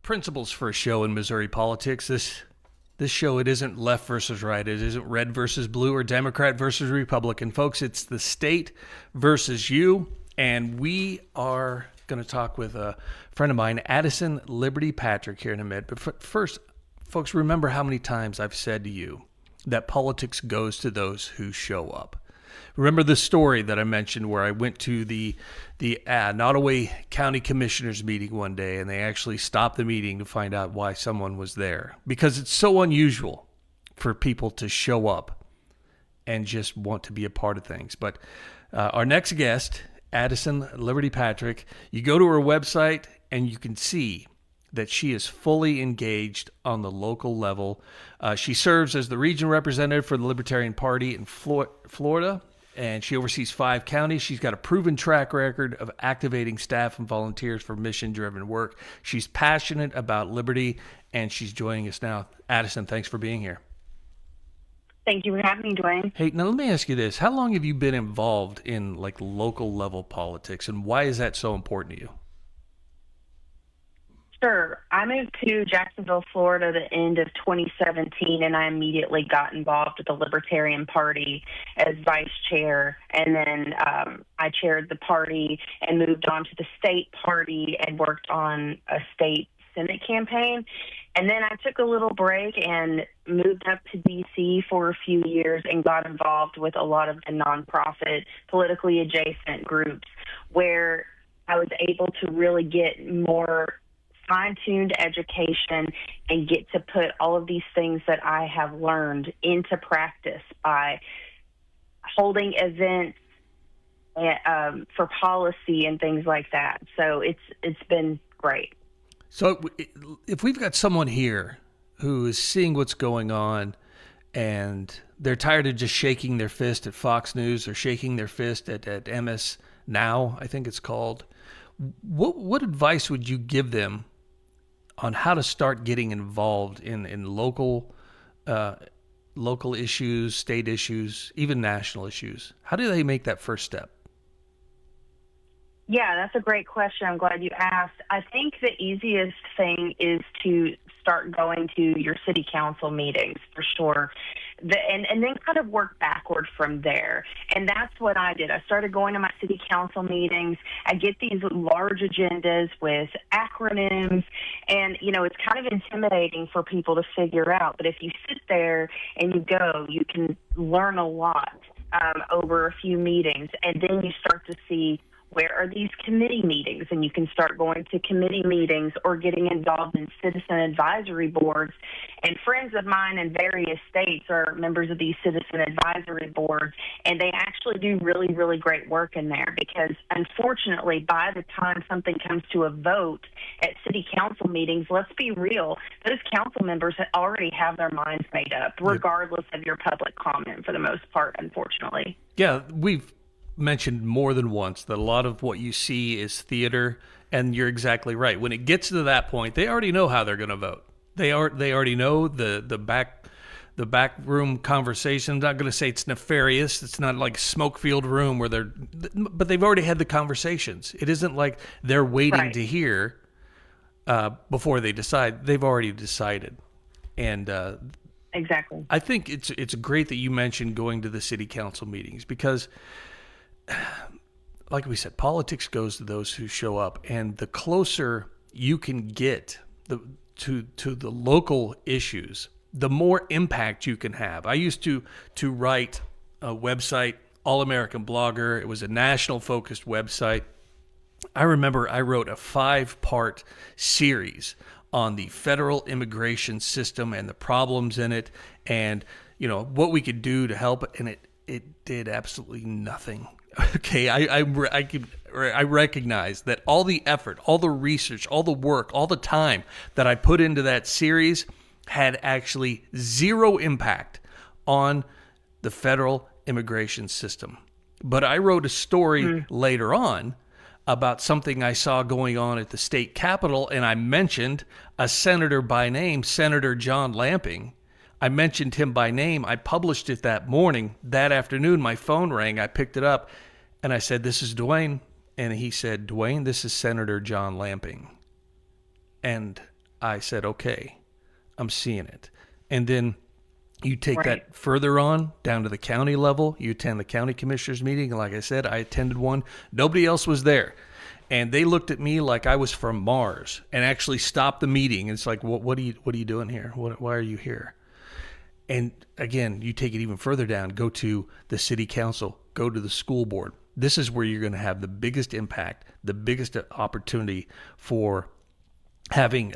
principles for a show in Missouri politics. This show, it isn't left versus right. It isn't red versus blue or Democrat versus Republican. Folks, it's the state versus you. And we are going to talk with a friend of mine, Addison Liberty Patrick, here in a minute. But first, folks, remember how many times I've said to you that politics goes to those who show up. Remember the story that I mentioned where I went to the Nottoway County Commissioners meeting one day, and they actually stopped the meeting to find out why someone was there. Because it's so unusual for people to show up and just want to be a part of things. But our next guest, Addison Liberty Patrick, you go to her website and you can see that she is fully engaged on the local level. She serves as the region representative for the Libertarian Party in Florida, and she oversees 5 counties. She's got a proven track record of activating staff and volunteers for mission-driven work. She's passionate about liberty, and she's joining us now. Addison, thanks for being here. Thank you for having me, Duane. Hey, now let me ask you this. How long have you been involved in local level politics, and why is that so important to you? Sure. I moved to Jacksonville, Florida, the end of 2017, and I immediately got involved with the Libertarian Party as vice chair. And then I chaired the party and moved on to the state party and worked on a state Senate campaign. And then I took a little break and moved up to D.C. for a few years and got involved with a lot of the nonprofit, politically adjacent groups where I was able to really get more fine-tuned education and get to put all of these things that I have learned into practice by holding events for policy and things like that. So it's been great. So if we've got someone here who is seeing what's going on and they're tired of just shaking their fist at Fox News or shaking their fist at MS Now, I think it's called, what advice would you give them on how to start getting involved in local issues, state issues, even national issues? How do they make that first step? Yeah, that's a great question. I'm glad you asked. I think the easiest thing is to start going to your city council meetings for sure. And then kind of work backward from there. And that's what I did. I started going to my city council meetings. I get these large agendas with acronyms, and, it's kind of intimidating for people to figure out. But if you sit there and you go, you can learn a lot over a few meetings, and then you start to see where are these committee meetings, and you can start going to committee meetings or getting involved in citizen advisory boards. And friends of mine in various states are members of these citizen advisory boards, and they actually do really, really great work in there because, unfortunately, by the time something comes to a vote at city council meetings, let's be real, those council members already have their minds made up, regardless of your public comment for the most part, unfortunately. Yeah, we've mentioned more than once that a lot of what you see is theater, and you're exactly right. When it gets to that point, they already know how they're going to vote. They already know the back room conversation. I'm not going to say it's nefarious. It's not like smoke-filled room but they've already had the conversations. It isn't like they're waiting to hear before they decide. They've already decided, and exactly. I think it's great that you mentioned going to the city council meetings because, like we said, politics goes to those who show up, and the closer you can get to the local issues, the more impact you can have. I used to write a website, All American Blogger. It was a national focused website. I remember I wrote a 5-part series on the federal immigration system and the problems in it, and what we could do to help it, and it did absolutely nothing. Okay, I recognize that all the effort, all the research, all the work, all the time that I put into that series had actually zero impact on the federal immigration system. But I wrote a story later on about something I saw going on at the state capitol, and I mentioned a senator by name, Senator John Lamping. I mentioned him by name. I published it that morning. That afternoon, my phone rang. I picked it up, and I said, "This is Duane." And he said, "Duane, this is Senator John Lamping." And I said, okay, I'm seeing it. And then you take Right. that further on down to the county level. You attend the county commissioners meeting. Like I said, I attended one. Nobody else was there. And they looked at me like I was from Mars and actually stopped the meeting. It's like, what are you doing here? Why are you here? And again, you take it even further down, go to the city council, go to the school board. This is where you're going to have the biggest impact, the biggest opportunity for having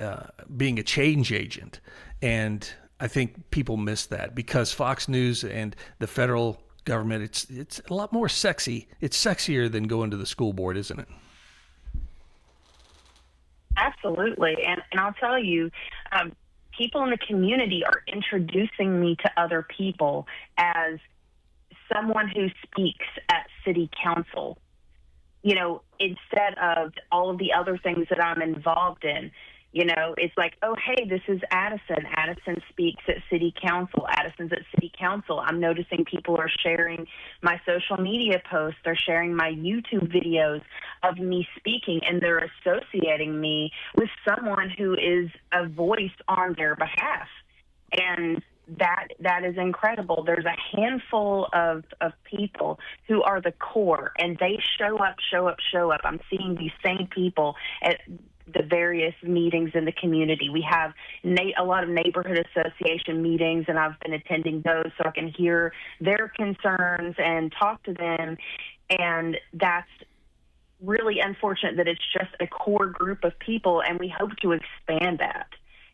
being a change agent. And I think people miss that because Fox News and the federal government, it's a lot more sexy. It's sexier than going to the school board, isn't it? Absolutely. And I'll tell you, people in the community are introducing me to other people as someone who speaks at city council, instead of all of the other things that I'm involved in. It's like, oh, hey, this is Addison. Addison speaks at city council. Addison's at city council. I'm noticing people are sharing my social media posts. They're sharing my YouTube videos of me speaking, and they're associating me with someone who is a voice on their behalf. And that is incredible. There's a handful of people who are the core, and they show up. I'm seeing these same people at the various meetings in the community. We have a lot of neighborhood association meetings, and I've been attending those so I can hear their concerns and talk to them. And that's really unfortunate that it's just a core group of people, and we hope to expand that.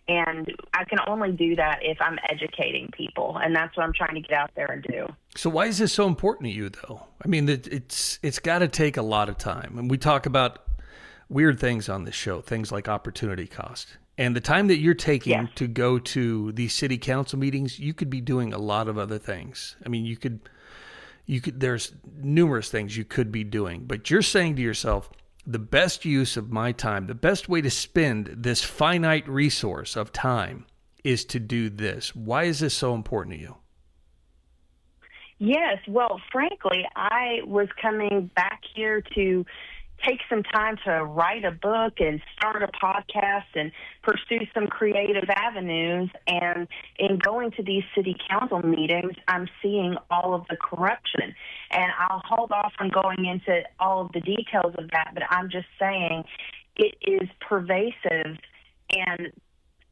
And I can only do that if I'm educating people, and that's what I'm trying to get out there and do. So why is this so important to you, though? I mean, it's got to take a lot of time. And we talk about weird things on this show, things like opportunity cost. And the time that you're taking to go to these city council meetings, you could be doing a lot of other things. I mean, you could, there's numerous things you could be doing, but you're saying to yourself, the best use of my time, the best way to spend this finite resource of time is to do this. Why is this so important to you? Yes, well, frankly, I was coming back here to take some time to write a book and start a podcast and pursue some creative avenues. And in going to these city council meetings, I'm seeing all of the corruption. And I'll hold off on going into all of the details of that, but I'm just saying it is pervasive, and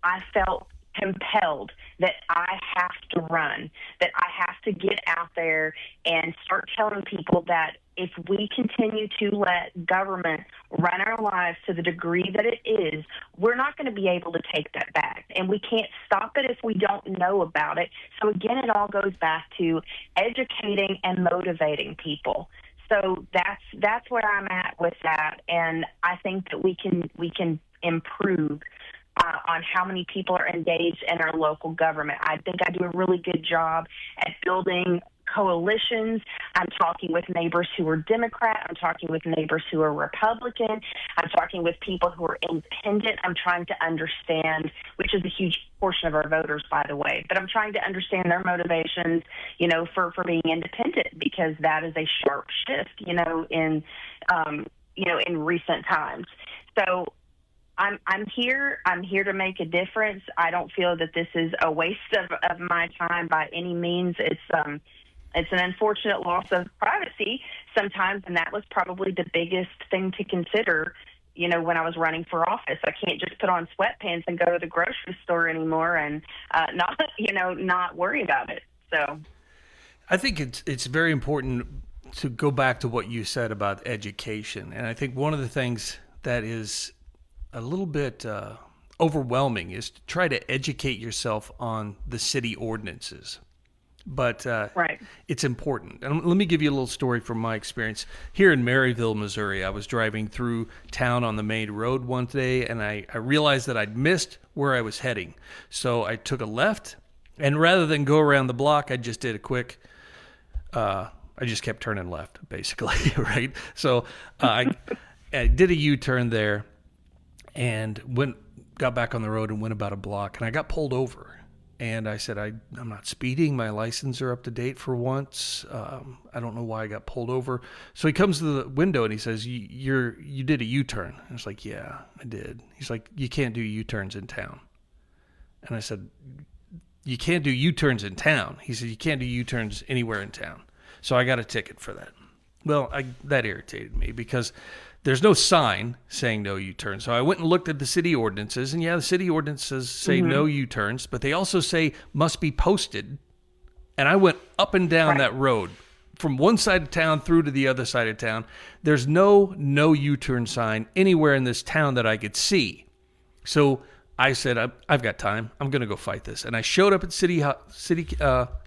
I felt compelled that I have to run, that I have to get out there and start telling people that if we continue to let government run our lives to the degree that it is, we're not going to be able to take that back. And we can't stop it if we don't know about it. So again, it all goes back to educating and motivating people. So that's where I'm at with that. And I think that we can improve on how many people are engaged in our local government. I think I do a really good job at building coalitions. I'm talking with neighbors who are Democrat. I'm talking with neighbors who are Republican. I'm talking with people who are independent. I'm trying to understand, which is a huge portion of our voters, by the way, but I'm trying to understand their motivations, for being independent, because that is a sharp shift, in recent times. So I'm here to make a difference. I don't feel that this is a waste of my time by any means. It's an unfortunate loss of privacy sometimes, and that was probably the biggest thing to consider, when I was running for office. I can't just put on sweatpants and go to the grocery store anymore and not worry about it. So I think it's very important to go back to what you said about education. And I think one of the things that is a little bit overwhelming is to try to educate yourself on the city ordinances. But right. It's important. And let me give you a little story from my experience. Here in Maryville, Missouri, I was driving through town on the main road one day, and I realized that I'd missed where I was heading. So I took a left, and rather than go around the block, I just did a quick, I just kept turning left, basically, right? So I did a U-turn there, and got back on the road and went about a block, and I got pulled over. And I said, I'm not speeding. My license are up to date for once. I don't know why I got pulled over. So he comes to the window and he says, you did a U-turn. I was like, yeah, I did. He's like, you can't do U-turns in town. And I said, you can't do U-turns in town. He said, you can't do U-turns anywhere in town. So I got a ticket for that. Well, that irritated me because there's no sign saying no U-turn. So I went and looked at the city ordinances, and yeah, the city ordinances say no U-turns, but they also say must be posted. And I went up and down that road from one side of town through to the other side of town. There's no U-turn sign anywhere in this town that I could see. So I said, I've got time. I'm going to go fight this. And I showed up at city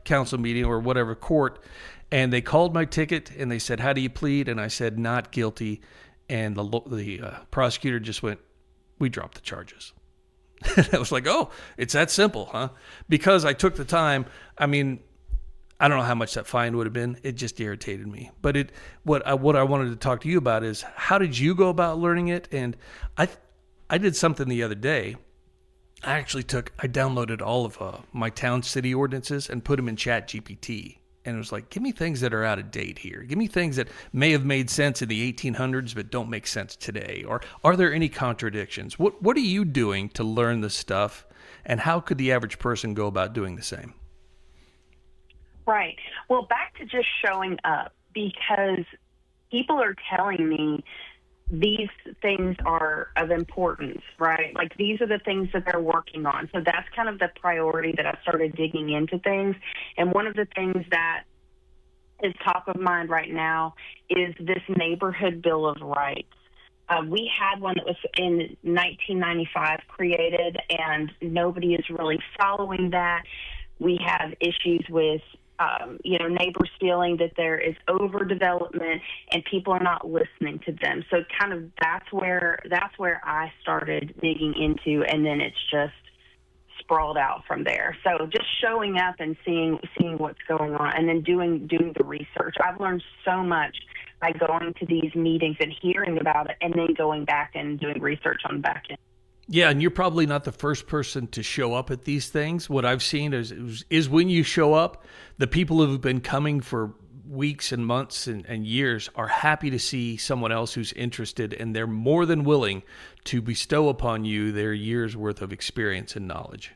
council meeting or whatever court, and they called my ticket and they said, how do you plead? And I said, not guilty. And the prosecutor just went, we dropped the charges. And I was like, oh, it's that simple, huh? Because I took the time. I mean, I don't know how much that fine would have been. It just irritated me. But what I wanted to talk to you about is, how did you go about learning it? And I did something the other day. I downloaded all of my town city ordinances and put them in ChatGPT. And it was like, give me things that are out of date here. Give me things that may have made sense in the 1800s but don't make sense today. Or are there any contradictions? What are you doing to learn this stuff? And how could the average person go about doing the same? Right. Well, back to just showing up, because people are telling me these things are of importance, right? Like, these are the things that they're working on. So that's kind of the priority that I started digging into things. And one of the things that is top of mind right now is this neighborhood bill of rights. We had one that was in 1995 created, and nobody is really following that. We have issues with neighbors feeling that there is overdevelopment and people are not listening to them. So kind of that's where I started digging into, and then it's just sprawled out from there. So just showing up and seeing what's going on, and then doing the research. I've learned so much by going to these meetings and hearing about it, and then going back and doing research on the back end. Yeah, and you're probably not the first person to show up at these things. What I've seen is when you show up, the people who have been coming for weeks and months and years are happy to see someone else who's interested, and they're more than willing to bestow upon you their years' worth of experience and knowledge.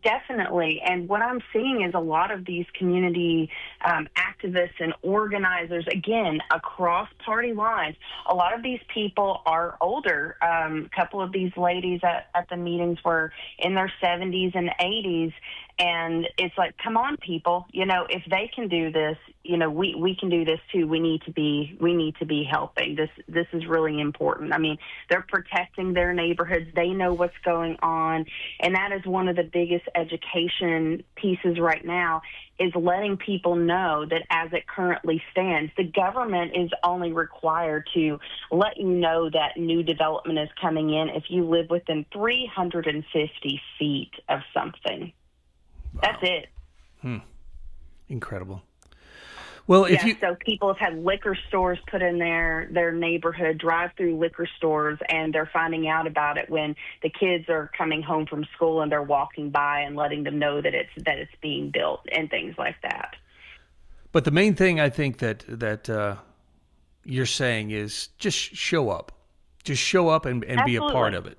Definitely. And what I'm seeing is a lot of these community activists and organizers, again, across party lines. A lot of these people are older. A couple of these ladies at the meetings were in their 70s and 80s. And it's like, come on, people, if they can do this, we can do this too. We need to be helping. This is really important. I mean, they're protecting their neighborhoods. They know what's going on. And that is one of the biggest education pieces right now, is letting people know that as it currently stands, the government is only required to let you know that new development is coming in if you live within 350 feet of something. Wow. That's it. Incredible. Well, so people have had liquor stores put in their neighborhood, drive-through liquor stores, and they're finding out about it when the kids are coming home from school and they're walking by and letting them know that it's being built and things like that. But the main thing I think that you're saying is just show up. Just show up and be a part of it.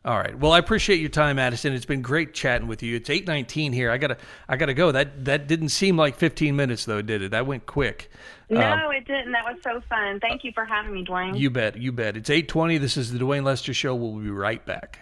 All right. Well, I appreciate your time, Addison. It's been great chatting with you. It's 8:19 here. I gotta go. That didn't seem like 15 minutes though, did it? That went quick. No, it didn't. That was so fun. Thank you for having me, Duane. You bet. It's 8:20. This is the Duane Lester Show. We'll be right back.